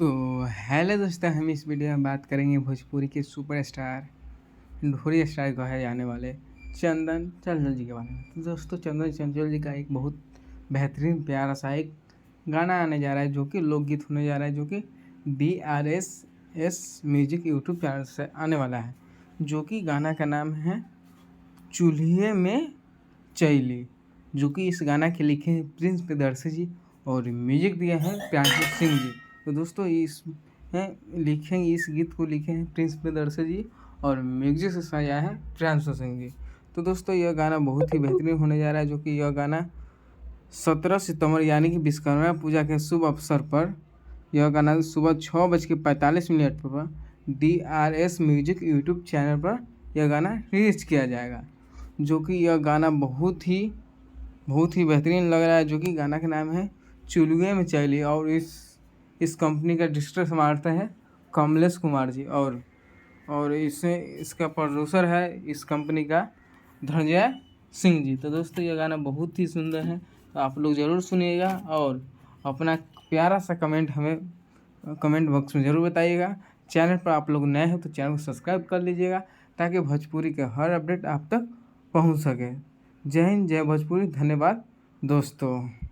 तो हेलो दोस्तों, हम इस वीडियो में बात करेंगे भोजपुरी के सुपरस्टार ढोरी स्टार कहे जाने वाले चंदन चंचल जी के बारे में। तो दोस्तों, चंदन चंचल जी का एक बहुत बेहतरीन प्यारा सा एक गाना आने जा रहा है, जो कि लोकगीत होने जा रहा है, जो कि DRS म्यूजिक यूट्यूब चैनल से आने वाला है, जो कि गाना का नाम है चूल्हे में चैली, जो कि इस गाना के लिखे हैं प्रिंस प्रियदर्शी जी और म्यूजिक दिए हैं प्रियांशु सिंह जी। तो दोस्तों, इस गीत को लिखे हैं प्रिंस प्रियदर्शी जी और म्यूजिक से सजाया है प्रियांशु सिंह जी। तो दोस्तों, यह गाना बहुत ही बेहतरीन होने जा रहा है, जो कि यह गाना 17 सितंबर यानी कि विश्वकर्मा पूजा के शुभ अवसर पर यह गाना सुबह 6:45 पर DRS म्यूजिक यूट्यूब चैनल पर यह गाना रिलीज किया जाएगा, जो कि यह गाना बहुत ही बेहतरीन लग रहा है, जो कि गाना का नाम है चुलुए में चैली। और इस कंपनी का डिस्ट्रीब्यूटर संभालते हैं कमलेश कुमार जी और इसका प्रोड्यूसर है इस कंपनी का धनंजय सिंह जी। तो दोस्तों, यह गाना बहुत ही सुंदर है, तो आप लोग ज़रूर सुनिएगा और अपना प्यारा सा कमेंट हमें कमेंट बॉक्स में ज़रूर बताइएगा। चैनल पर आप लोग नए हैं तो चैनल को सब्सक्राइब कर लीजिएगा, ताकि भोजपुरी के हर अपडेट आप तक पहुंच सके। जय हिंद, जय भोजपुरी। धन्यवाद दोस्तों।